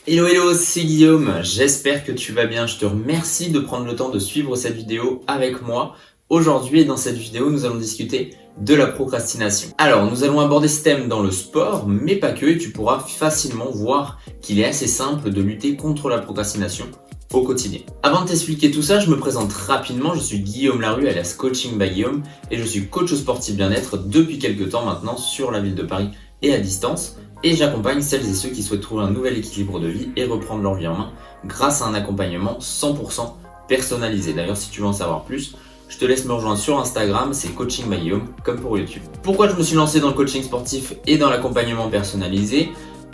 Hello hello, c'est Guillaume, j'espère que tu vas bien, je te remercie de prendre le temps de suivre cette vidéo avec moi. Aujourd'hui, dans cette vidéo, nous allons discuter de la procrastination. Alors, nous allons aborder ce thème dans le sport, mais pas que, et tu pourras facilement voir qu'il est assez simple de lutter contre la procrastination au quotidien. Avant de t'expliquer tout ça, je me présente rapidement, je suis Guillaume Larue alias Coaching by Guillaume et je suis coach sportif bien-être depuis quelques temps maintenant sur la ville de Paris et à distance. Et j'accompagne celles et ceux qui souhaitent trouver un nouvel équilibre de vie et reprendre leur vie en main grâce à un accompagnement 100% personnalisé. D'ailleurs, si tu veux en savoir plus, je te laisse me rejoindre sur Instagram, c'est Coaching by Guillaume, comme pour YouTube. Pourquoi je me suis lancé dans le coaching sportif et dans l'accompagnement personnalisé ?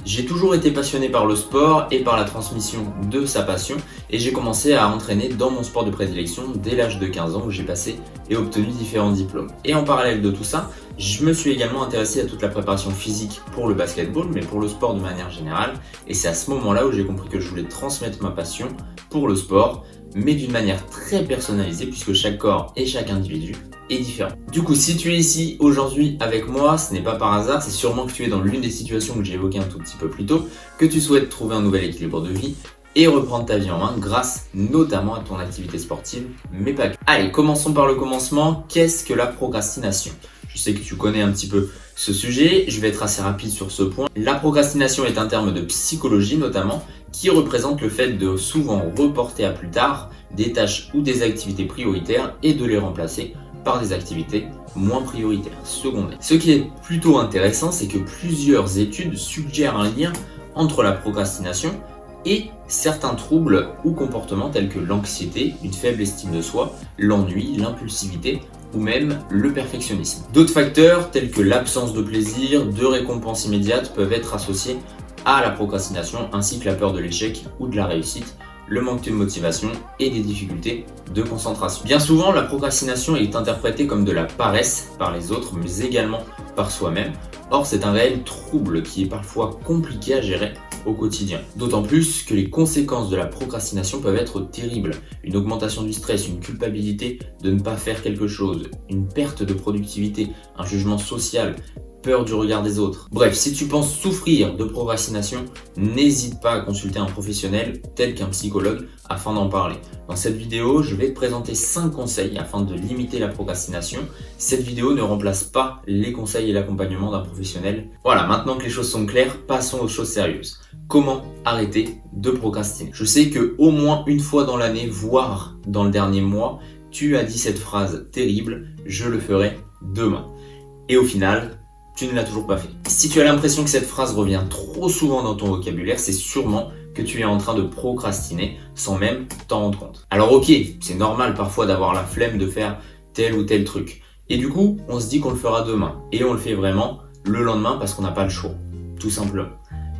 J'ai toujours été passionné par le sport et par la transmission de sa passion et j'ai commencé à entraîner dans mon sport de prédilection dès l'âge de 15 ans où j'ai passé et obtenu différents diplômes. Et en parallèle de tout ça, je me suis également intéressé à toute la préparation physique pour le basketball, mais pour le sport de manière générale. Et c'est à ce moment-là où j'ai compris que je voulais transmettre ma passion pour le sport, mais d'une manière très personnalisée puisque chaque corps et chaque individu est différent. Du coup, si tu es ici aujourd'hui avec moi, ce n'est pas par hasard, c'est sûrement que tu es dans l'une des situations que j'ai évoquées un tout petit peu plus tôt, que tu souhaites trouver un nouvel équilibre de vie et reprendre ta vie en main grâce notamment à ton activité sportive, mais pas que. Allez, commençons par le commencement. Qu'est-ce que la procrastination ? Je sais que tu connais un petit peu ce sujet, je vais être assez rapide sur ce point. La procrastination est un terme de psychologie notamment qui représente le fait de souvent reporter à plus tard des tâches ou des activités prioritaires et de les remplacer par des activités moins prioritaires, secondaires. Ce qui est plutôt intéressant, c'est que plusieurs études suggèrent un lien entre la procrastination et certains troubles ou comportements tels que l'anxiété, une faible estime de soi, l'ennui, l'impulsivité ou même le perfectionnisme. D'autres facteurs tels que l'absence de plaisir, de récompense immédiate peuvent être associés à la procrastination ainsi que la peur de l'échec ou de la réussite, le manque de motivation et des difficultés de concentration. Bien souvent, la procrastination est interprétée comme de la paresse par les autres, mais également par soi-même. Or, c'est un réel trouble qui est parfois compliqué à gérer au quotidien. D'autant plus que les conséquences de la procrastination peuvent être terribles. Une augmentation du stress, une culpabilité de ne pas faire quelque chose, une perte de productivité, un jugement social, peur du regard des autres. Bref, si tu penses souffrir de procrastination, n'hésite pas à consulter un professionnel tel qu'un psychologue afin d'en parler. Dans cette vidéo, je vais te présenter 5 conseils afin de limiter la procrastination. Cette vidéo ne remplace pas les conseils et l'accompagnement d'un professionnel. Voilà, maintenant que les choses sont claires, passons aux choses sérieuses. Comment arrêter de procrastiner ? Je sais que au moins une fois dans l'année, voire dans le dernier mois, tu as dit cette phrase terrible, je le ferai demain. Et au final, tu ne l'as toujours pas fait. Si tu as l'impression que cette phrase revient trop souvent dans ton vocabulaire, c'est sûrement que tu es en train de procrastiner sans même t'en rendre compte. Alors ok, c'est normal parfois d'avoir la flemme de faire tel ou tel truc. Et du coup, on se dit qu'on le fera demain. Et on le fait vraiment le lendemain parce qu'on n'a pas le choix, tout simplement.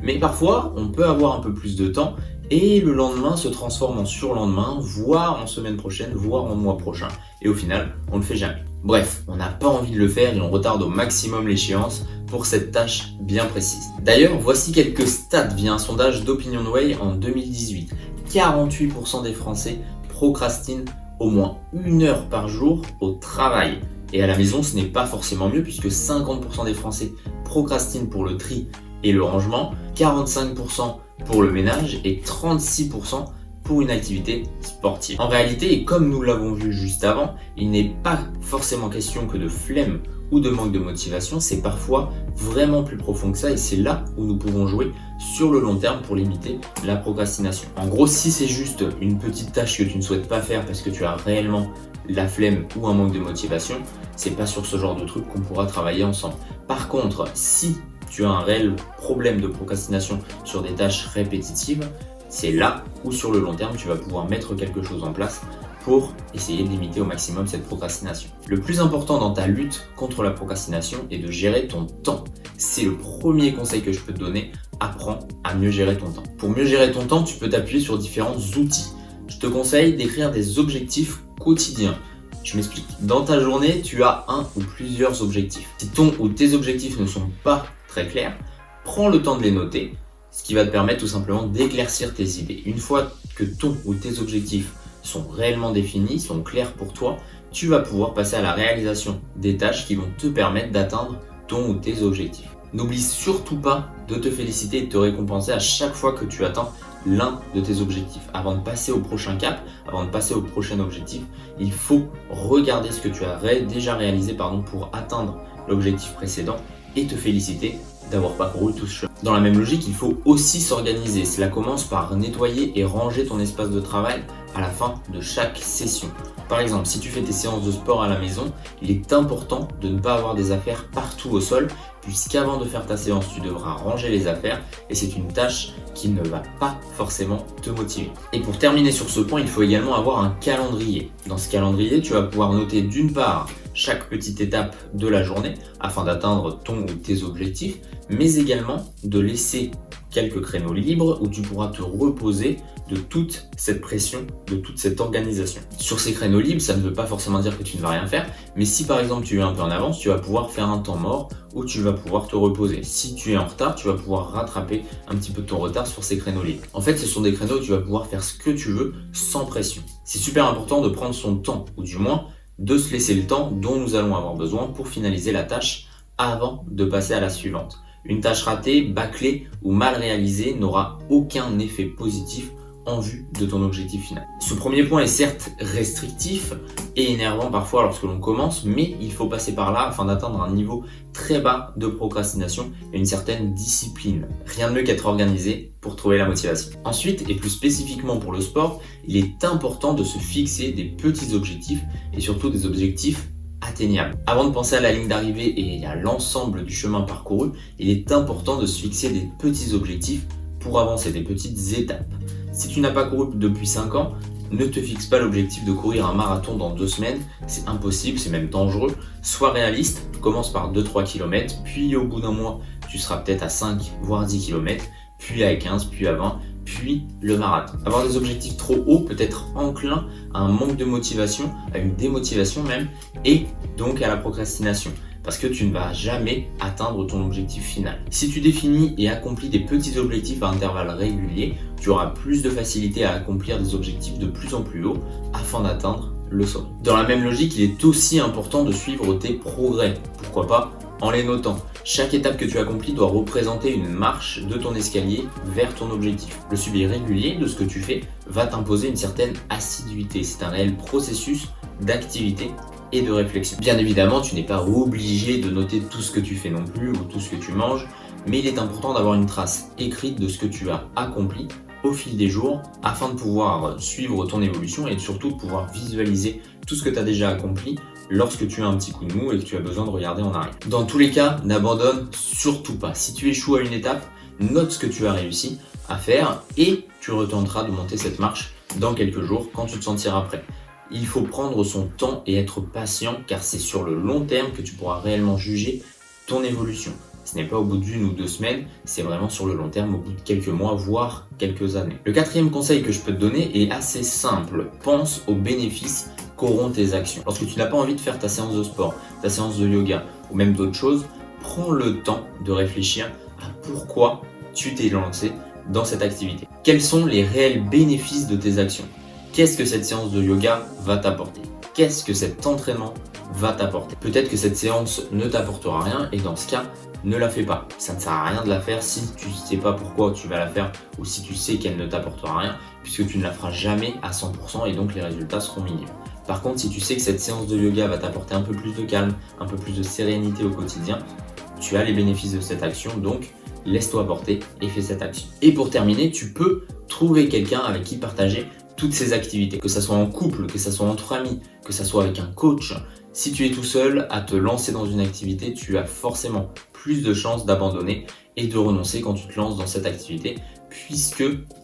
Mais parfois, on peut avoir un peu plus de temps et le lendemain se transforme en surlendemain, voire en semaine prochaine, voire en mois prochain. Et au final, on ne le fait jamais. Bref, on n'a pas envie de le faire et on retarde au maximum l'échéance pour cette tâche bien précise. D'ailleurs, voici quelques stats via un sondage d'OpinionWay en 2018. 48% des Français procrastinent au moins 1 heure par jour au travail. Et à la maison, ce n'est pas forcément mieux puisque 50% des Français procrastinent pour le tri et le rangement, 45% pour le ménage et 36% pour une activité sportive. En réalité, et comme nous l'avons vu juste avant, il n'est pas forcément question que de flemme ou de manque de motivation, c'est parfois vraiment plus profond que ça et c'est là où nous pouvons jouer sur le long terme pour limiter la procrastination. En gros, si c'est juste une petite tâche que tu ne souhaites pas faire parce que tu as réellement la flemme ou un manque de motivation, c'est pas sur ce genre de truc qu'on pourra travailler ensemble. Par contre, si tu as un réel problème de procrastination sur des tâches répétitives, c'est là où sur le long terme tu vas pouvoir mettre quelque chose en place pour essayer de limiter au maximum cette procrastination. Le plus important dans ta lutte contre la procrastination est de gérer ton temps. C'est le premier conseil que je peux te donner, apprends à mieux gérer ton temps. Pour mieux gérer ton temps, tu peux t'appuyer sur différents outils. Je te conseille d'écrire des objectifs quotidiens. Je m'explique. Dans ta journée, tu as un ou plusieurs objectifs. Si ton ou tes objectifs ne sont pas très clairs, prends le temps de les noter, ce qui va te permettre tout simplement d'éclaircir tes idées. Une fois que ton ou tes objectifs sont réellement définis, sont clairs pour toi, tu vas pouvoir passer à la réalisation des tâches qui vont te permettre d'atteindre ton ou tes objectifs. N'oublie surtout pas de te féliciter et de te récompenser à chaque fois que tu atteins l'un de tes objectifs. Avant de passer au prochain cap, avant de passer au prochain objectif, il faut regarder ce que tu as déjà réalisé pour atteindre l'objectif précédent et te féliciter d'avoir parcouru tout ce chemin. Dans la même logique, il faut aussi s'organiser. Cela commence par nettoyer et ranger ton espace de travail à la fin de chaque session. Par exemple, si tu fais tes séances de sport à la maison, il est important de ne pas avoir des affaires partout au sol, puisqu'avant de faire ta séance, tu devras ranger les affaires et c'est une tâche qui ne va pas forcément te motiver. Et pour terminer sur ce point, il faut également avoir un calendrier. Dans ce calendrier, tu vas pouvoir noter d'une part chaque petite étape de la journée afin d'atteindre ton ou tes objectifs, mais également de laisser quelques créneaux libres où tu pourras te reposer de toute cette pression, de toute cette organisation. Sur ces créneaux libres, ça ne veut pas forcément dire que tu ne vas rien faire, mais si par exemple tu es un peu en avance, tu vas pouvoir faire un temps mort où tu vas pouvoir te reposer. Si tu es en retard, tu vas pouvoir rattraper un petit peu de ton retard sur ces créneaux libres. En fait, ce sont des créneaux où tu vas pouvoir faire ce que tu veux sans pression. C'est super important de prendre son temps, ou du moins de se laisser le temps dont nous allons avoir besoin pour finaliser la tâche avant de passer à la suivante. Une tâche ratée, bâclée ou mal réalisée n'aura aucun effet positif en vue de ton objectif final. Ce premier point est certes restrictif et énervant parfois lorsque l'on commence, mais il faut passer par là afin d'atteindre un niveau très bas de procrastination et une certaine discipline. Rien de mieux qu'être organisé pour trouver la motivation. Ensuite, et plus spécifiquement pour le sport, il est important de se fixer des petits objectifs et surtout des objectifs atteignables. Avant de penser à la ligne d'arrivée et à l'ensemble du chemin parcouru, il est important de se fixer des petits objectifs pour avancer, des petites étapes. Si tu n'as pas couru depuis 5 ans, ne te fixe pas l'objectif de courir un marathon dans 2 semaines, c'est impossible, c'est même dangereux. Sois réaliste, commence par 2-3 km, puis au bout d'un mois, tu seras peut-être à 5 voire 10 km, puis à 15, puis à 20, puis le marathon. Avoir des objectifs trop hauts peut être enclin à un manque de motivation, à une démotivation même, et donc à la procrastination. Parce que tu ne vas jamais atteindre ton objectif final. Si tu définis et accomplis des petits objectifs à intervalles réguliers, tu auras plus de facilité à accomplir des objectifs de plus en plus hauts afin d'atteindre le sommet. Dans la même logique, il est aussi important de suivre tes progrès. Pourquoi pas en les notant. Chaque étape que tu accomplis doit représenter une marche de ton escalier vers ton objectif. Le suivi régulier de ce que tu fais va t'imposer une certaine assiduité. C'est un réel processus d'activité et de réflexion. Bien évidemment, tu n'es pas obligé de noter tout ce que tu fais non plus ou tout ce que tu manges, mais il est important d'avoir une trace écrite de ce que tu as accompli au fil des jours afin de pouvoir suivre ton évolution et surtout de pouvoir visualiser tout ce que tu as déjà accompli lorsque tu as un petit coup de mou et que tu as besoin de regarder en arrière. Dans tous les cas, n'abandonne surtout pas. Si tu échoues à une étape, note ce que tu as réussi à faire et tu retenteras de monter cette marche dans quelques jours quand tu te sentiras prêt. Il faut prendre son temps et être patient car c'est sur le long terme que tu pourras réellement juger ton évolution. Ce n'est pas au bout d'1 ou 2 semaines, c'est vraiment sur le long terme, au bout de quelques mois, voire quelques années. Le 4e conseil que je peux te donner est assez simple. Pense aux bénéfices qu'auront tes actions. Lorsque tu n'as pas envie de faire ta séance de sport, ta séance de yoga ou même d'autres choses, prends le temps de réfléchir à pourquoi tu t'es lancé dans cette activité. Quels sont les réels bénéfices de tes actions ? Qu'est-ce que cette séance de yoga va t'apporter ? Qu'est-ce que cet entraînement va t'apporter ? Peut-être que cette séance ne t'apportera rien et dans ce cas, ne la fais pas. Ça ne sert à rien de la faire si tu ne sais pas pourquoi tu vas la faire ou si tu sais qu'elle ne t'apportera rien puisque tu ne la feras jamais à 100% et donc les résultats seront minimes. Par contre, si tu sais que cette séance de yoga va t'apporter un peu plus de calme, un peu plus de sérénité au quotidien, tu as les bénéfices de cette action, donc laisse-toi porter et fais cette action. Et pour terminer, tu peux trouver quelqu'un avec qui partager toutes ces activités, que ça soit en couple, que ça soit entre amis, que ça soit avec un coach. Si tu es tout seul à te lancer dans une activité, tu as forcément plus de chances d'abandonner et de renoncer quand tu te lances dans cette activité puisque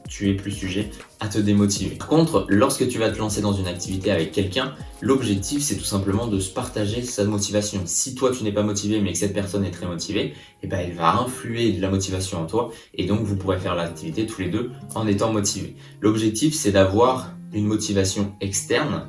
tu es plus sujet à te démotiver. Par contre, lorsque tu vas te lancer dans une activité avec quelqu'un, l'objectif c'est tout simplement de se partager sa motivation. Si toi tu n'es pas motivé mais que cette personne est très motivée, elle va influer de la motivation en toi et donc vous pourrez faire l'activité tous les deux en étant motivés. L'objectif c'est d'avoir une motivation externe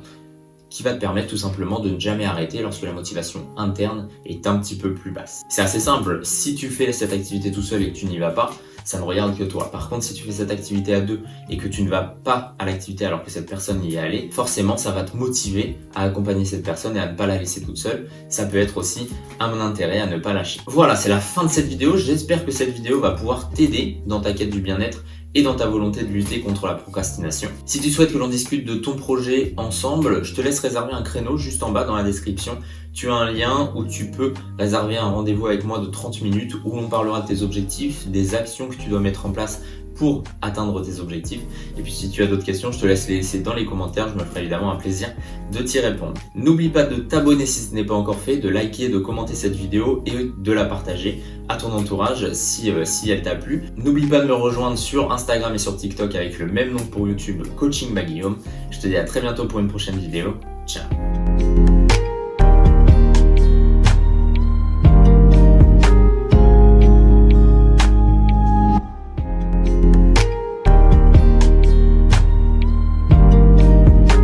qui va te permettre tout simplement de ne jamais arrêter lorsque la motivation interne est un petit peu plus basse. C'est assez simple, si tu fais cette activité tout seul et que tu n'y vas pas, ça ne regarde que toi. Par contre, si tu fais cette activité à deux et que tu ne vas pas à l'activité alors que cette personne y est allée, forcément, ça va te motiver à accompagner cette personne et à ne pas la laisser toute seule. Ça peut être aussi un bon intérêt à ne pas lâcher. Voilà, c'est la fin de cette vidéo. J'espère que cette vidéo va pouvoir t'aider dans ta quête du bien-être et dans ta volonté de lutter contre la procrastination. Si tu souhaites que l'on discute de ton projet ensemble, je te laisse réserver un créneau juste en bas dans la description. Tu as un lien où tu peux réserver un rendez-vous avec moi de 30 minutes où l'on parlera de tes objectifs, des actions que tu dois mettre en place pour atteindre tes objectifs. Et puis si tu as d'autres questions, je te laisse les laisser dans les commentaires, je me ferai évidemment un plaisir de t'y répondre. N'oublie pas de t'abonner si ce n'est pas encore fait, de liker, de commenter cette vidéo et de la partager à ton entourage si elle t'a plu. N'oublie pas de me rejoindre sur Instagram et sur TikTok avec le même nom pour YouTube, Coaching by Guillaume. Je te dis à très bientôt pour une prochaine vidéo. Ciao.